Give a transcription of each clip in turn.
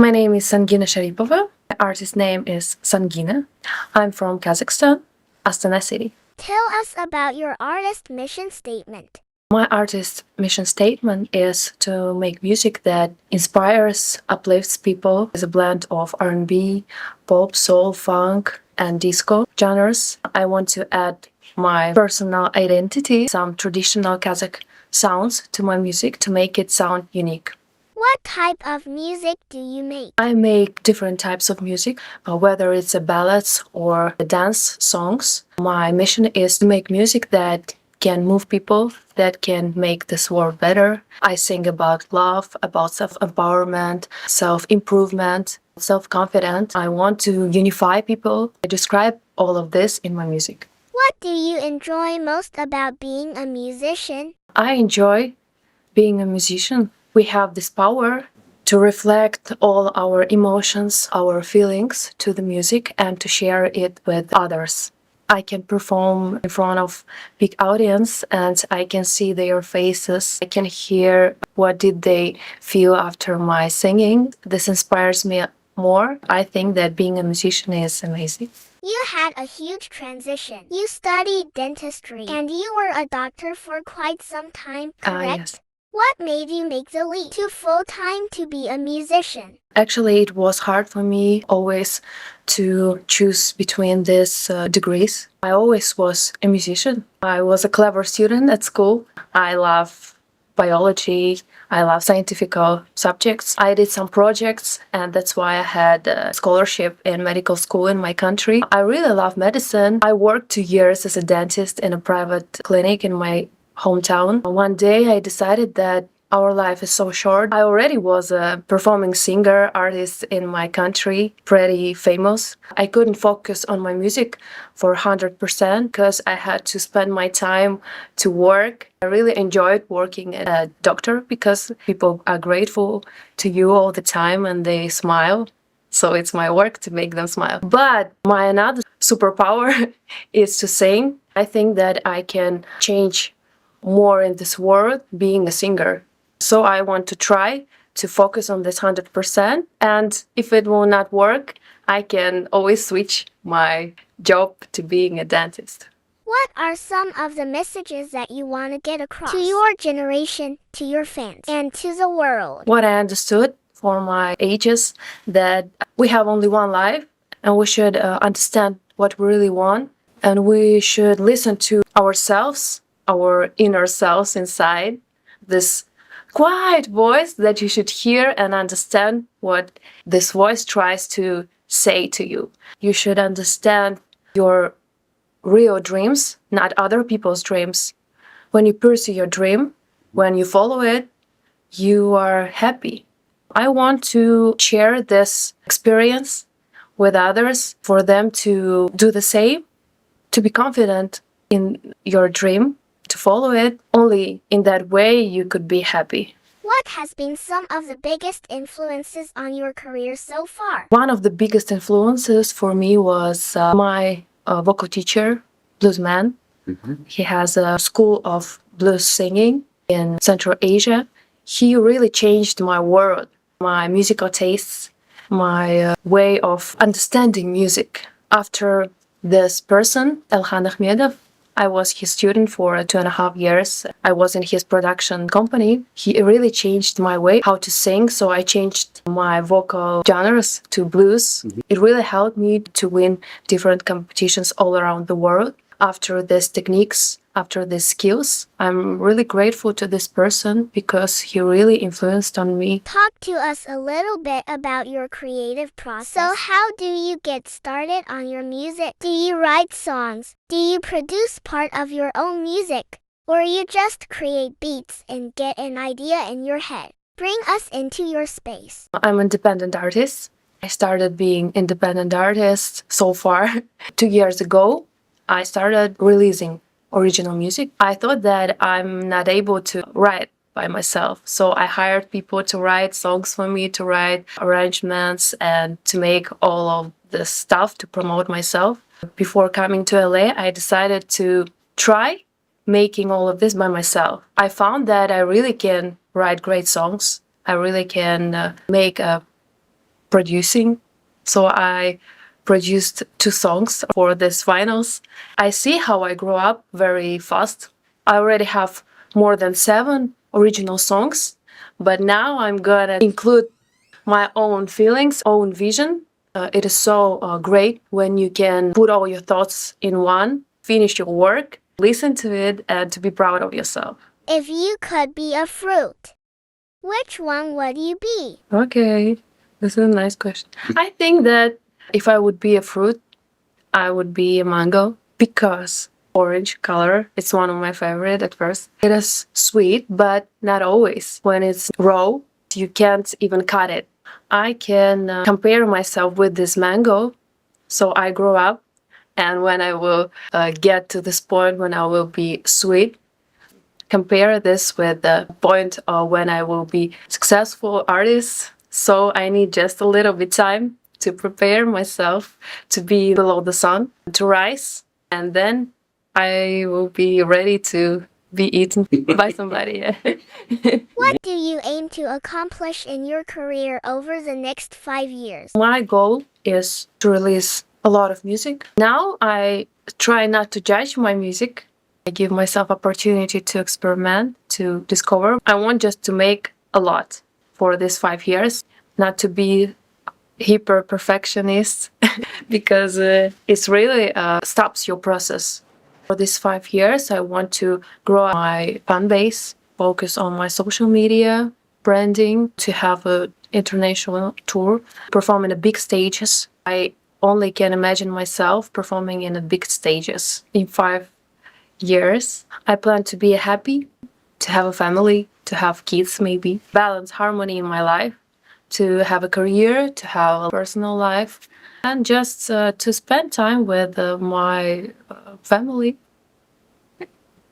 My name is Sangina Sharipova. My artist name is Sangina. I'm from Kazakhstan, Astana city. Tell us about your artist mission statement. My artist mission statement is to make music that inspires, uplifts people as a blend of R&B, pop, soul, funk, and disco genres. I want to add my personal identity, some traditional Kazakh sounds to my music to make it sound unique. What type of music do you make? I make different types of music, whether it's a ballads or dance songs. My mission is to make music that can move people, that can make this world better. I sing about love, about self-empowerment, self-improvement, self-confidence. I want to unify people. I describe all of this in my music. What do you enjoy most about being a musician? I enjoy being a musician. We have this power to reflect all our emotions, our feelings to the music and to share it with others. I can perform in front of big audience and I can see their faces. I can hear what did they feel after my singing. This inspires me more. I think that being a musician is amazing. You had a huge transition. You studied dentistry and you were a doctor for quite some time, correct? Yes. What made you make the leap to full-time to be a musician? Actually, it was hard for me always to choose between these degrees. I always was a musician. I was a clever student at school. I love biology. I love scientific subjects. I did some projects and that's why I had a scholarship in medical school in my country. I really love medicine. I worked 2 years as a dentist in a private clinic in my hometown. One day I decided that our life is so short. I already was a performing singer, artist in my country, pretty famous. I couldn't focus on my music for 100% because I had to spend my time to work. I really enjoyed working as a doctor because people are grateful to you all the time and they smile. So it's my work to make them smile. But my another superpower is to sing. I think that I can change more in this world being a singer. So I want to try to focus on this 100%. And if it will not work, I can always switch my job to being a dentist. What are some of the messages that you want to get across to your generation, to your fans, and to the world? What I understood for my ages that we have only one life and we should understand what we really want and we should listen to ourselves, our inner selves inside, this quiet voice that you should hear and understand what this voice tries to say to you. You should understand your real dreams, not other people's dreams. When you pursue your dream, when you follow it, you are happy. I want to share this experience with others for them to do the same, to be confident in your dream, to follow it. Only in that way you could be happy. What has been some of the biggest influences on your career so far? One of the biggest influences for me was my vocal teacher, bluesman. He has a school of blues singing in Central Asia. He really changed my world, my musical tastes, my way of understanding music. After this person, Elhan Akhmedov, I was his student for 2.5 years. I was in his production company. He really changed my way how to sing, so I changed my vocal genres to blues. It really helped me to win different competitions all around the world. After these techniques, after these skills, I'm really grateful to this person because he really influenced on me. Talk to us a little bit about your creative process. So how do you get started on your music? Do you write songs? Do you produce part of your own music? Or you just create beats and get an idea in your head? Bring us into your space. I'm an independent artist. I started being independent artist so far 2 years ago. I started releasing original music. I thought that I'm not able to write by myself. So I hired people to write songs for me, to write arrangements and to make all of the stuff to promote myself. Before coming to LA, I decided to try making all of this by myself. I found that I really can write great songs. I really can make a producing. So I produced 2 songs for this finals. I see how I grew up very fast. I already have more than 7 original songs, but now I'm gonna include my own feelings, own vision. It is so great when you can put all your thoughts in one, finish your work, listen to it, and to be proud of yourself. If you could be a fruit, which one would you be? Okay, this is a nice question. I think that if I would be a fruit, I would be a mango because orange color, it's one of my favorite at first. It is sweet, but not always. When it's raw, you can't even cut it. I can compare myself with this mango. So I grow up, and when I will get to this point when I will be sweet, compare this with the point when I will be successful artist. So I need just a little bit time to prepare myself to be below the sun, to rise, and then I will be ready to be eaten by somebody. What do you aim to accomplish in your career over the next 5 years? My goal is to release a lot of music. Now I try not to judge my music. I give myself opportunity to experiment, to discover. I want just to make a lot for these 5 years, not to be hyper perfectionist because it's really stops your process. For these 5 years, I want to grow my fan base, focus on my social media, branding, to have an international tour, perform in the big stages. I only can imagine myself performing in the big stages in 5 years. I plan to be happy, to have a family, to have kids maybe, balance harmony in my life, to have a career, to have a personal life, and just to spend time with my family.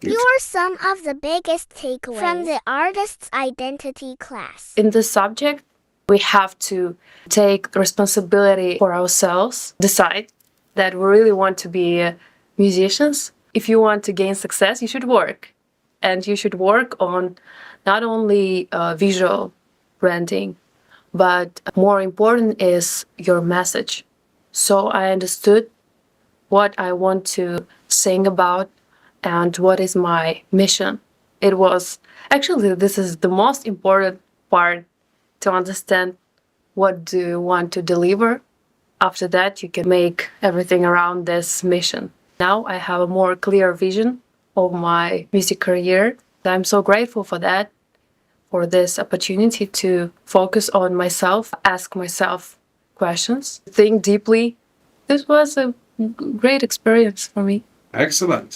You're some of the biggest takeaways from the artist's identity class. In this subject, we have to take the responsibility for ourselves, decide that we really want to be musicians. If you want to gain success, you should work. And you should work on not only visual branding, but more important is your message. So I understood what I want to sing about and what is my mission. It was actually, this is the most important part, to understand what do you want to deliver. After that, you can make everything around this mission. Now I have a more clear vision of my music career. I'm so grateful for that, for this opportunity to focus on myself, ask myself questions, think deeply. This was a great experience for me. Excellent.